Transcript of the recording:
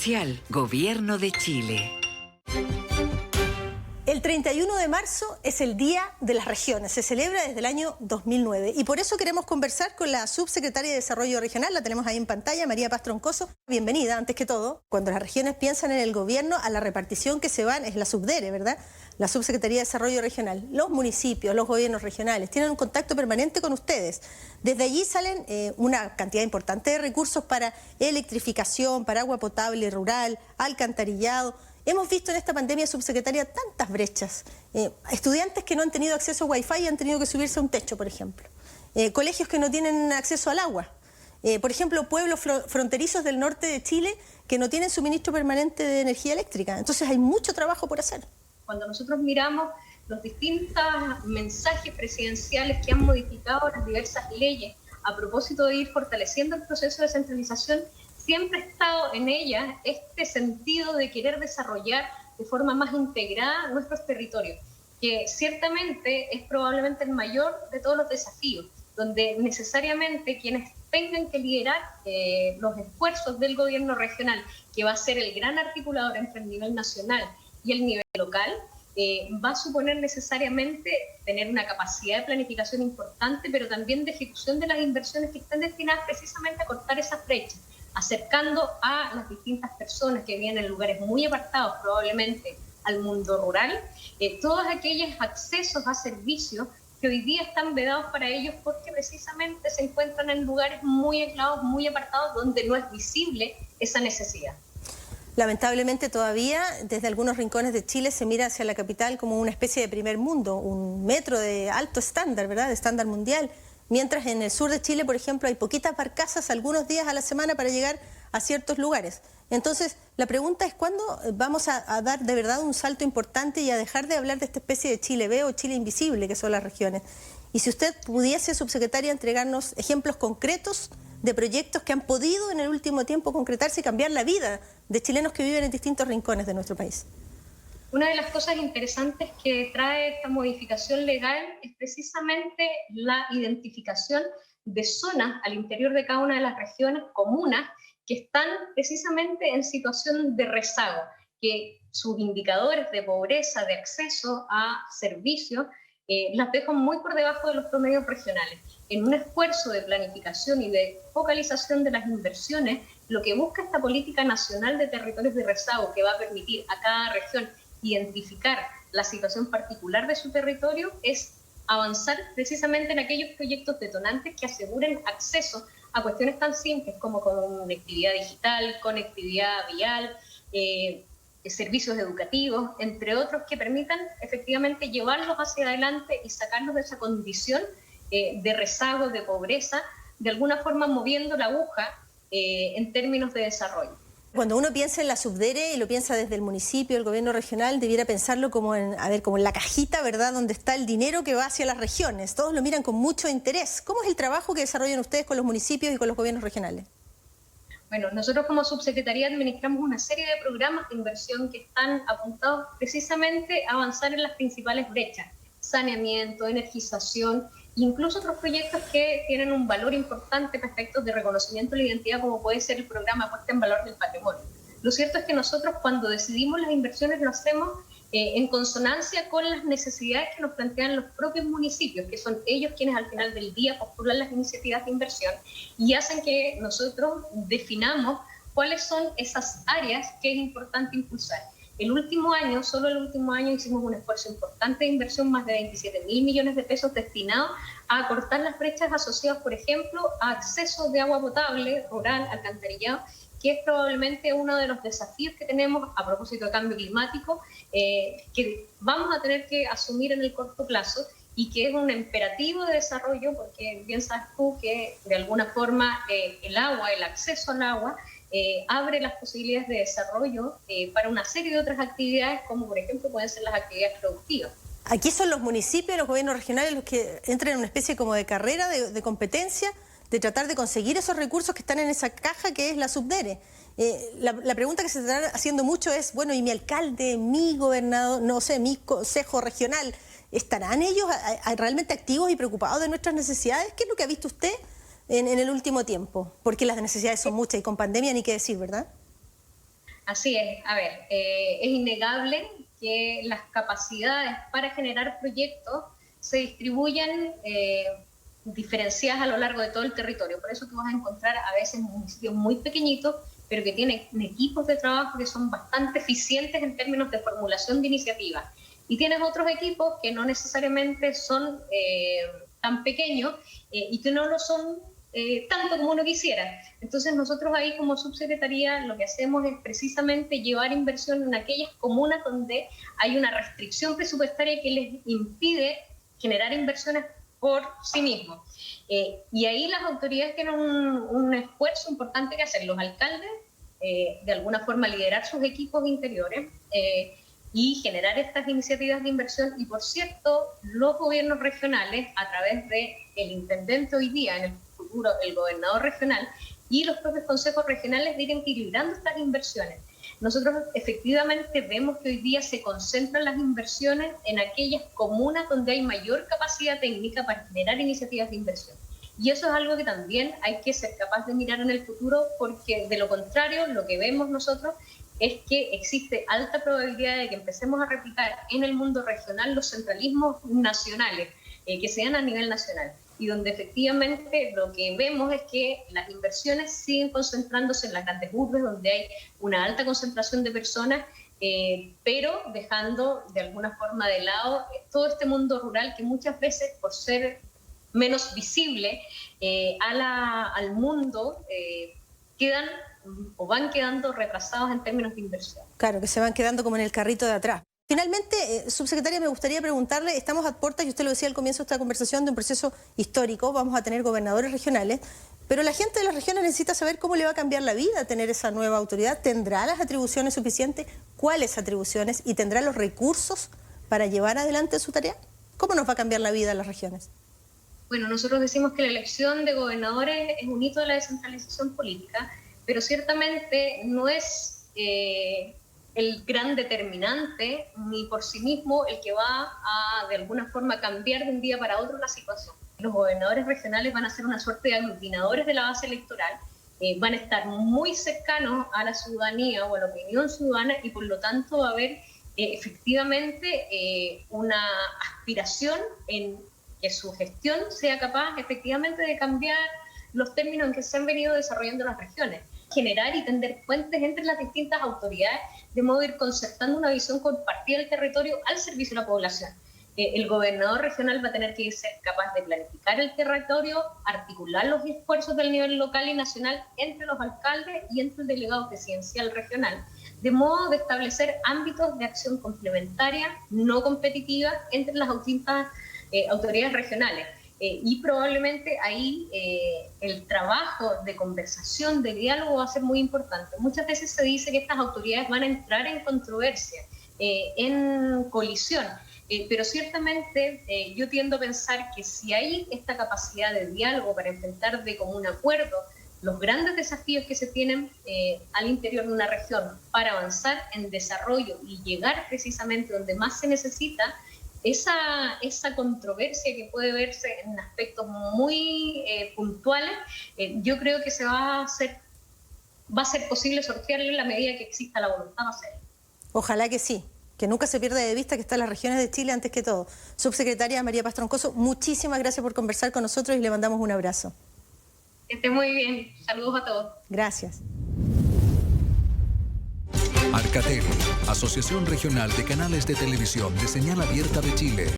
Oficial, Gobierno de Chile. El 31 de marzo es el Día de las Regiones, se celebra desde el año 2009 y por eso queremos conversar con la subsecretaria de Desarrollo Regional, la tenemos ahí en pantalla, María Paz Troncoso. Bienvenida, antes que todo. Cuando las regiones piensan en el gobierno, a la repartición que se van es la SUBDERE, ¿verdad? La Subsecretaría de Desarrollo Regional. Los municipios, los gobiernos regionales tienen un contacto permanente con ustedes. Desde allí salen una cantidad importante de recursos para electrificación, para agua potable rural, alcantarillado. Hemos visto en esta pandemia, subsecretaria, tantas brechas. Estudiantes que no han tenido acceso a Wi-Fi y han tenido que subirse a un techo, por ejemplo. Colegios que no tienen acceso al agua. Por ejemplo, pueblos fronterizos del norte de Chile que no tienen suministro permanente de energía eléctrica. Entonces hay mucho trabajo por hacer. Cuando nosotros miramos los distintos mensajes presidenciales que han modificado las diversas leyes a propósito de ir fortaleciendo el proceso de descentralización, siempre ha estado en ella este sentido de querer desarrollar de forma más integrada nuestros territorios, que ciertamente es probablemente el mayor de todos los desafíos, donde necesariamente quienes tengan que liderar los esfuerzos del gobierno regional, que va a ser el gran articulador entre el nivel nacional y el nivel local, va a suponer necesariamente tener una capacidad de planificación importante, pero también de ejecución de las inversiones que están destinadas precisamente a cortar esas brechas, acercando a las distintas personas que viven en lugares muy apartados probablemente al mundo rural, todos aquellos accesos a servicios que hoy día están vedados para ellos porque precisamente se encuentran en lugares muy aislados, muy apartados, donde no es visible esa necesidad. Lamentablemente todavía desde algunos rincones de Chile se mira hacia la capital como una especie de primer mundo, un metro de alto estándar, ¿verdad?, de estándar mundial. Mientras en el sur de Chile, por ejemplo, hay poquitas barcazas algunos días a la semana para llegar a ciertos lugares. Entonces, la pregunta es cuándo vamos a dar de verdad un salto importante y a dejar de hablar de esta especie de Chile B o Chile invisible que son las regiones. Y si usted pudiese, subsecretaria, entregarnos ejemplos concretos de proyectos que han podido en el último tiempo concretarse y cambiar la vida de chilenos que viven en distintos rincones de nuestro país. Una de las cosas interesantes que trae esta modificación legal es precisamente la identificación de zonas al interior de cada una de las regiones, comunas, que están precisamente en situación de rezago, que sus indicadores de pobreza, de acceso a servicios, las dejan muy por debajo de los promedios regionales. En un esfuerzo de planificación y de focalización de las inversiones, lo que busca esta política nacional de territorios de rezago, que va a permitir a cada región identificar la situación particular de su territorio, es avanzar precisamente en aquellos proyectos detonantes que aseguren acceso a cuestiones tan simples como conectividad digital, conectividad vial, servicios educativos, entre otros, que permitan efectivamente llevarlos hacia adelante y sacarlos de esa condición de rezago, de pobreza, de alguna forma moviendo la aguja en términos de desarrollo. Cuando uno piensa en la SUBDERE y lo piensa desde el municipio, el gobierno regional, debiera pensarlo como en, como en la cajita, ¿verdad?, donde está el dinero que va hacia las regiones. Todos lo miran con mucho interés. ¿Cómo es el trabajo que desarrollan ustedes con los municipios y con los gobiernos regionales? Bueno, nosotros como subsecretaría administramos una serie de programas de inversión que están apuntados precisamente a avanzar en las principales brechas: saneamiento, energización, incluso otros proyectos que tienen un valor importante respecto de reconocimiento de la identidad, como puede ser el programa Puesta en Valor del Patrimonio. Lo cierto es que nosotros, cuando decidimos las inversiones, lo hacemos en consonancia con las necesidades que nos plantean los propios municipios, que son ellos quienes al final del día postulan las iniciativas de inversión y hacen que nosotros definamos cuáles son esas áreas que es importante impulsar. El último año, solo el último año, hicimos un esfuerzo importante de inversión, más de 27.000 millones de pesos destinados a acortar las brechas asociadas, por ejemplo, a acceso de agua potable, rural, alcantarillado, que es probablemente uno de los desafíos que tenemos a propósito de cambio climático, que vamos a tener que asumir en el corto plazo y que es un imperativo de desarrollo, porque bien sabes tú que de alguna forma el agua, el acceso al agua, abre las posibilidades de desarrollo para una serie de otras actividades, como por ejemplo pueden ser las actividades productivas. Aquí son los municipios, los gobiernos regionales los que entran en una especie como de carrera, de competencia, de tratar de conseguir esos recursos que están en esa caja que es la SUBDERE. La pregunta que se está haciendo mucho es, bueno, ¿y mi alcalde, mi gobernador, no sé, mi consejo regional, estarán ellos realmente activos y preocupados de nuestras necesidades? ¿Qué es lo que ha visto usted en el último tiempo? Porque las necesidades son muchas y con pandemia ni qué decir, ¿verdad? Así es. A ver, es innegable que las capacidades para generar proyectos se distribuyen diferenciadas a lo largo de todo el territorio. Por eso tú vas a encontrar a veces municipios muy pequeñitos, pero que tienen equipos de trabajo que son bastante eficientes en términos de formulación de iniciativas. Y tienes otros equipos que no necesariamente son tan pequeños y que no lo son tanto como uno quisiera. Entonces nosotros ahí como subsecretaría lo que hacemos es precisamente llevar inversión en aquellas comunas donde hay una restricción presupuestaria que les impide generar inversiones por sí mismos. Y ahí las autoridades tienen un esfuerzo importante que hacer, los alcaldes, de alguna forma liderar sus equipos interiores y generar estas iniciativas de inversión. Y por cierto, los gobiernos regionales, a través del intendente hoy día, en el futuro el gobernador regional, y los propios consejos regionales de ir equilibrando estas inversiones. Nosotros efectivamente vemos que hoy día se concentran las inversiones en aquellas comunas donde hay mayor capacidad técnica para generar iniciativas de inversión. Y eso es algo que también hay que ser capaz de mirar en el futuro, porque de lo contrario, lo que vemos nosotros es que existe alta probabilidad de que empecemos a replicar en el mundo regional los centralismos nacionales, que se dan a nivel nacional, y donde efectivamente lo que vemos es que las inversiones siguen concentrándose en las grandes urbes, donde hay una alta concentración de personas, pero dejando de alguna forma de lado todo este mundo rural que muchas veces, por ser menos visible al mundo, quedan o van quedando retrasados en términos de inversión. Claro, que se van quedando como en el carrito de atrás. Finalmente, subsecretaria, me gustaría preguntarle, estamos a puertas, y usted lo decía al comienzo de esta conversación, de un proceso histórico, vamos a tener gobernadores regionales, pero la gente de las regiones necesita saber cómo le va a cambiar la vida tener esa nueva autoridad. ¿Tendrá las atribuciones suficientes? ¿Cuáles atribuciones? ¿Y tendrá los recursos para llevar adelante su tarea? ¿Cómo nos va a cambiar la vida a las regiones? Bueno, nosotros decimos que la elección de gobernadores es un hito de la descentralización política, pero ciertamente no es el gran determinante ni por sí mismo el que va a de alguna forma cambiar de un día para otro la situación. Los gobernadores regionales van a ser una suerte de aglutinadores de la base electoral, van a estar muy cercanos a la ciudadanía o a la opinión ciudadana, y por lo tanto va a haber efectivamente una aspiración en que su gestión sea capaz efectivamente de cambiar los términos en que se han venido desarrollando las regiones, generar y tender puentes entre las distintas autoridades, de modo de ir concertando una visión compartida del territorio al servicio de la población. El gobernador regional va a tener que ser capaz de planificar el territorio, articular los esfuerzos del nivel local y nacional entre los alcaldes y entre el delegado presidencial regional, de modo de establecer ámbitos de acción complementaria, no competitiva, entre las distintas autoridades regionales. Y probablemente ahí el trabajo de conversación, de diálogo va a ser muy importante. Muchas veces se dice que estas autoridades van a entrar en controversia, en colisión, pero ciertamente yo tiendo a pensar que si hay esta capacidad de diálogo para enfrentar de común acuerdo los grandes desafíos que se tienen al interior de una región para avanzar en desarrollo y llegar precisamente donde más se necesita, esa controversia que puede verse en aspectos muy puntuales, yo creo que va a ser posible sortearlo en la medida que exista la voluntad de hacerlo. Ojalá que sí, que nunca se pierda de vista que están las regiones de Chile antes que todo. Subsecretaria María Paz Troncoso, muchísimas gracias por conversar con nosotros y le mandamos un abrazo. Que esté muy bien. Saludos a todos. Gracias. Arcatel, Asociación Regional de Canales de Televisión de Señal Abierta de Chile.